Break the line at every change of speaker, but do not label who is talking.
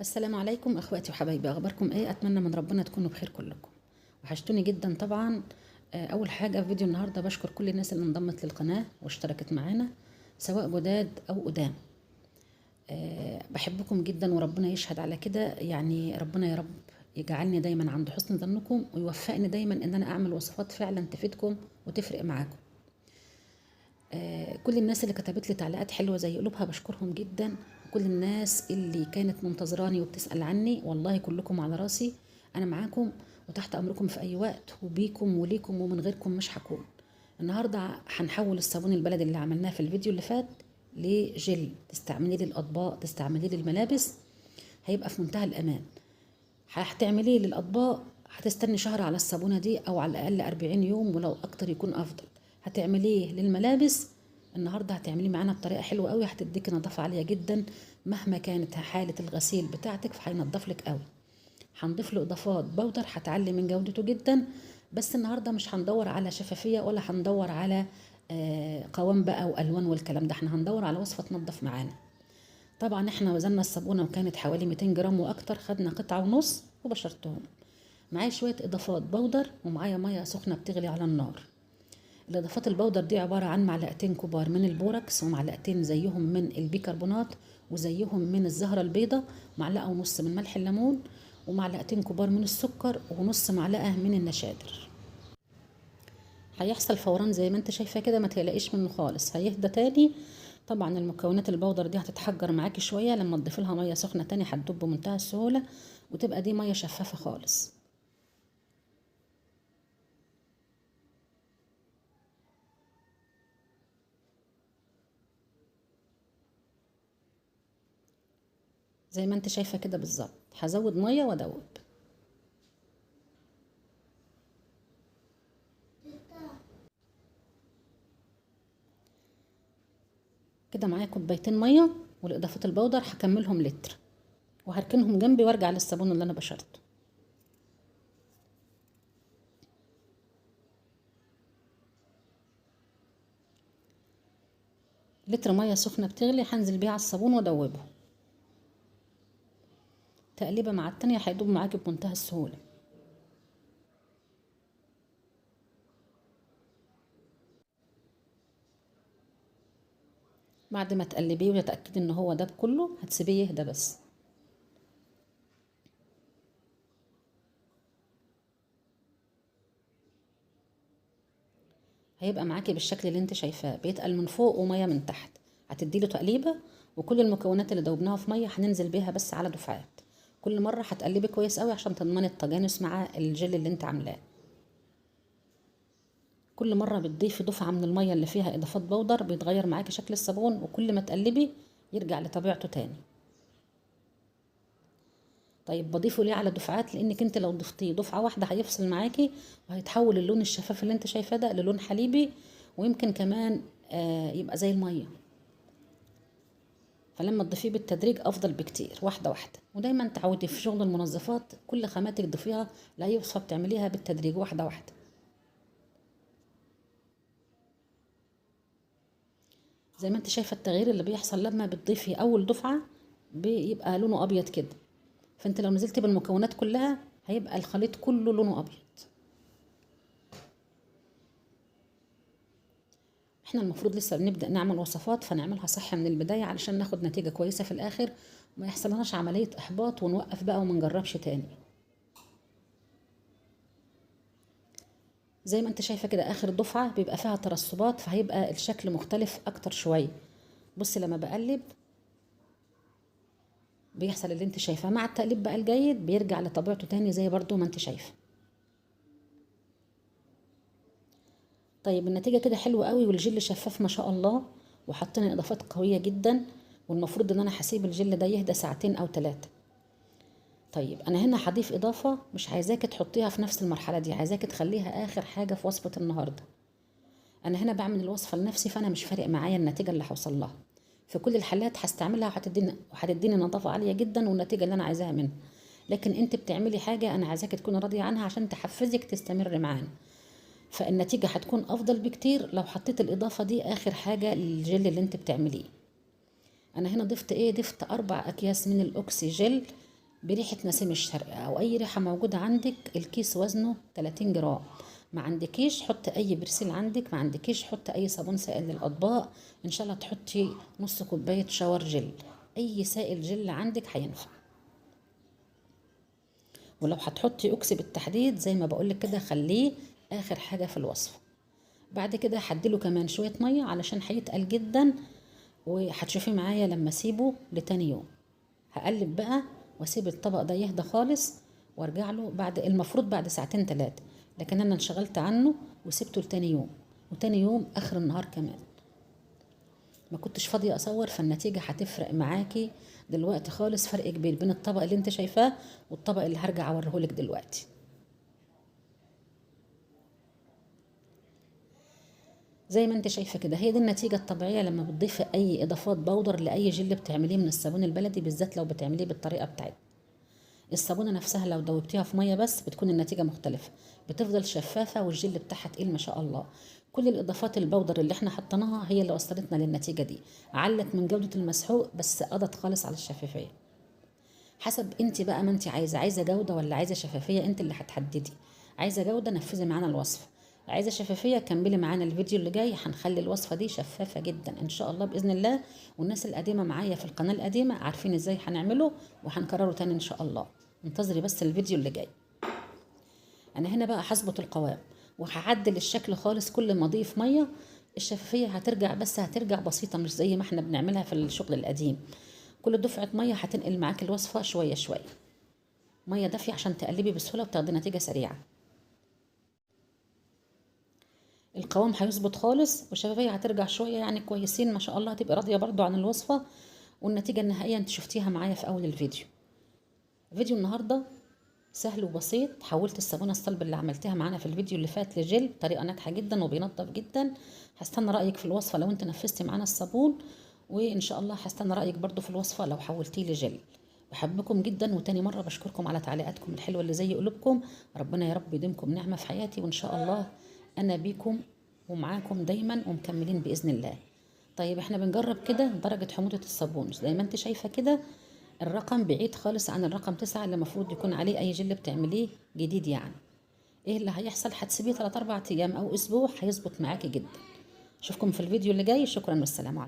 السلام عليكم اخواتي وحبايبي، اخباركم ايه؟ اتمنى من ربنا تكونوا بخير كلكم. وحشتوني جدا طبعا. اول حاجه في فيديو النهارده بشكر كل الناس اللي انضمت للقناه واشتركت معانا، سواء جداد او قدام. بحبكم جدا وربنا يشهد على كده، يعني ربنا يا رب يجعلني دايما عند حسن ظنكم ويوفقني دايما ان انا اعمل وصفات فعلا تفيدكم وتفرق معاكم. كل الناس اللي كتبت لي تعليقات حلوة زي قلوبها بشكرهم جدا. وكل الناس اللي كانت منتظراني وبتسأل عني، والله كلكم على راسي. أنا معاكم وتحت أمركم في أي وقت، وبيكم وليكم ومن غيركم مش هكون. النهاردة هنحول الصابون البلدي اللي عملناه في الفيديو اللي فات لجل تستعمليه للأطباق، تستعمليه للملابس. هيبقى في منتهى الأمان. هتعمليه للأطباق، هتستني شهر على الصابونة دي أو على الأقل 40 يوم، ولو أكتر يكون أفضل. هتعمليه للملابس، النهارده هتعمليه معانا بطريقة حلوة قوي، هتديكي نظافة عالية جدا. مهما كانت حالة الغسيل بتاعتك فهينضف لك قوي. هنضيف له إضافات بودر هتعلي من جودته جدا. بس النهارده مش هندور على شفافية ولا هندور على قوام بقى وألوان والكلام ده، احنا هندور على وصفة تنضف معانا. طبعا احنا وزننا الصابونه وكانت حوالي 200 جرام واكتر، خدنا قطعه ونص وبشرتهم. معايا شويه اضافات بودر ومعايا ميه سخنه بتغلي على النار. الاضافات البودر دي عباره عن معلقتين كبار من البوركس، ومعلقتين زيهم من البيكربونات، وزيهم من الزهره البيضاء، معلقه ونص من ملح الليمون، ومعلقتين كبار من السكر، ونص معلقه من النشادر. هيحصل فوران زي ما انت شايفاه كده، ما تقلقيش منه خالص، هيهدى تاني. طبعا المكونات البودر دي هتتحجر معاكي شويه، لما تضيفي لها ميه سخنه تاني هتدوب بمنتهى السهوله، وتبقى دي ميه شفافه خالص. زي ما انت شايفه كده بالظبط، هزود ميه وادوب. كده معايا كوبايتين ميه، والاضافات البودر هكملهم لتر، وهركنهم جنبي وارجع للصابون اللي انا بشرته. لتر ميه سخنه بتغلي هنزل بيها على الصابون وادوبه. تقليبه مع التانية هيدوب معاكي بمنتهى السهوله. بعد ما تقلبيه وتتاكدي ان هو داب كله، هتسيبيه يهدى بس. هيبقى معاكي بالشكل اللي انت شايفاه، بيتقل من فوق وميه من تحت. هتديله تقليبه، وكل المكونات اللي دوبناها في ميه هننزل بيها بس على دفعات. كل مره هتقلبي كويس قوي عشان تضمني التجانس مع الجل اللي انت عاملاه. كل مره بتضيفي دفعه من الميه اللي فيها اضافات بودر بيتغير معاكي شكل الصابون، وكل ما تقلبي يرجع لطبيعته تاني. طيب بضيفه ليه على دفعات؟ لانك انت لو ضفتيه دفعه واحده هيفصل معاكي، وهيتحول اللون الشفاف اللي انت شايفاه ده للون حليبي، ويمكن كمان يبقى زي الميه. فلما تضيفيه بالتدريج افضل بكتير، واحده واحده. ودايما تعودي في شغل المنظفات كل خاماتك تضيفيها لاي وصفه بتعمليها بالتدريج، واحده واحده. زي ما انت شايفه التغيير اللي بيحصل لما بتضيفي اول دفعه، بيبقى لونه ابيض كده. فانت لو نزلتي بالمكونات كلها هيبقى الخليط كله لونه ابيض. احنا المفروض لسه بنبدا نعمل وصفات، فنعملها صح من البدايه علشان ناخد نتيجه كويسه في الاخر، وما يحصلناش عمليه احباط ونوقف بقى وما نجربش تاني. زي ما انت شايفه كده اخر دفعه بيبقى فيها ترسبات، فهيبقى الشكل مختلف اكتر شويه. بصي لما بقلب بيحصل اللي انت شايفاه، مع التقليب بقى الجيد بيرجع لطبيعته تاني زي برضو ما انت شايفه. طيب النتيجه كده حلوه قوي، والجل شفاف ما شاء الله، وحطينا اضافات قويه جدا. والمفروض ان انا هسيب الجل ده يهدى ساعتين او 3. طيب انا هنا هضيف اضافه مش عايزاكي تحطيها في نفس المرحله دي، عايزاكي تخليها اخر حاجه في وصفه النهارده. انا هنا بعمل الوصفه لنفسي، فانا مش فارق معايا النتيجه اللي هوصل لها. في كل الحالات هستعملها وهتديني نظافه عاليه جدا والنتيجه اللي انا عايزاها منها. لكن انت بتعملي حاجه انا عايزاكي تكوني راضيه عنها عشان تحفزك تستمر معانا. فالنتيجه هتكون افضل بكتير لو حطيت الاضافه دي اخر حاجه للجل اللي انت بتعمليه. انا هنا ضفت ايه؟ ضفت 4 اكياس من الاوكسي جل. بريحة نسيم الشرق او اي ريحة موجودة عندك. الكيس وزنه 30 جرام. ما عندكيش حط اي برسيل عندك، ما عندكيش حط اي صابون سائل للاطباق. ان شاء الله تحطي نص كوباية شاور جل، اي سائل جل عندك هينفع. ولو هتحطي اوكسي بالتحديد زي ما بقولك كده خليه اخر حاجة في الوصفة. بعد كده هديله كمان شوية مية علشان هيتقل جدا، وهتشوفيه معايا لما اسيبه لتاني يوم. هقلب بقى واسيب الطبق ده يهدى خالص، وارجع له بعد المفروض بعد ساعتين 3، لكن انا انشغلت عنه وسبته لتاني يوم، وتاني يوم اخر النهار كمان ما كنتش فاضية اصور. فالنتيجة هتفرق معاكي دلوقتي خالص، فرق كبير بين الطبق اللي انت شايفاه والطبق اللي هرجع اوريهولك دلوقتي. زي ما انت شايفه كده، هي دي النتيجه الطبيعيه لما بتضيفي اي اضافات بودر لاي جل بتعمليه من الصابون البلدي، بالذات لو بتعمليه بالطريقه بتاعتنا. الصابونه نفسها لو دوبتيها في ميه بس بتكون النتيجه مختلفه، بتفضل شفافه والجل بتاعها تقيل ما شاء الله. كل الاضافات البودر اللي احنا حطيناها هي اللي وصلتنا للنتيجه دي، علت من جوده المسحوق بس قضت خالص على الشفافيه. حسب انت بقى ما انت عايزه جوده ولا عايزه شفافيه، انت اللي هتحددي. عايزه جوده نفذي معانا الوصفه، عايزه شفافيه كملي معانا الفيديو اللي جاي، هنخلي الوصفه دي شفافه جدا ان شاء الله باذن الله. والناس القديمه معايا في القناه القديمه عارفين ازاي هنعمله، وهنكرره تاني ان شاء الله. انتظري بس الفيديو اللي جاي. انا هنا بقى هظبط القوام وهعدل الشكل خالص، كل ما اضيف ميه الشفافيه هترجع، بس هترجع بسيطه مش زي ما احنا بنعملها في الشغل القديم. كل دفعه ميه هتنقل معاك الوصفه شويه شويه، ميه دافيه عشان تقلبي بسهوله وتاخدي نتيجه سريعه. القوام هيظبط خالص والشفافيه هترجع شويه يعني كويسين ما شاء الله، هتبقى راضيه برضو عن الوصفه. والنتيجه النهائيه انت شفتيها معايا في اول الفيديو. فيديو النهارده سهل وبسيط، حولت الصابونه الصلب اللي عملتها معانا في الفيديو اللي فات لجل بطريقه ناجحه جدا وبينضف جدا. هستنى رايك في الوصفه لو انت نفذتي معانا الصابون، وان شاء الله هستنى رايك برضو في الوصفه لو حولتيه لجل. بحبكم جدا، وتاني مره بشكركم على تعليقاتكم الحلوه اللي زي قلوبكم. ربنا يا رب يديمكم نعمه في حياتي، وان شاء الله انا بيكم ومعاكم دايما ومكملين باذن الله. طيب احنا بنجرب كده درجه حموضه الصابون زي ما انت شايفه كده. الرقم بعيد خالص عن الرقم 9 اللي المفروض يكون عليه اي جل بتعمليه جديد يعني. ايه اللي هيحصل؟ هتسيبيه 3 4 ايام او اسبوع هيظبط معاكي جدا. اشوفكم في الفيديو اللي جاي، شكرا والسلام عليكم.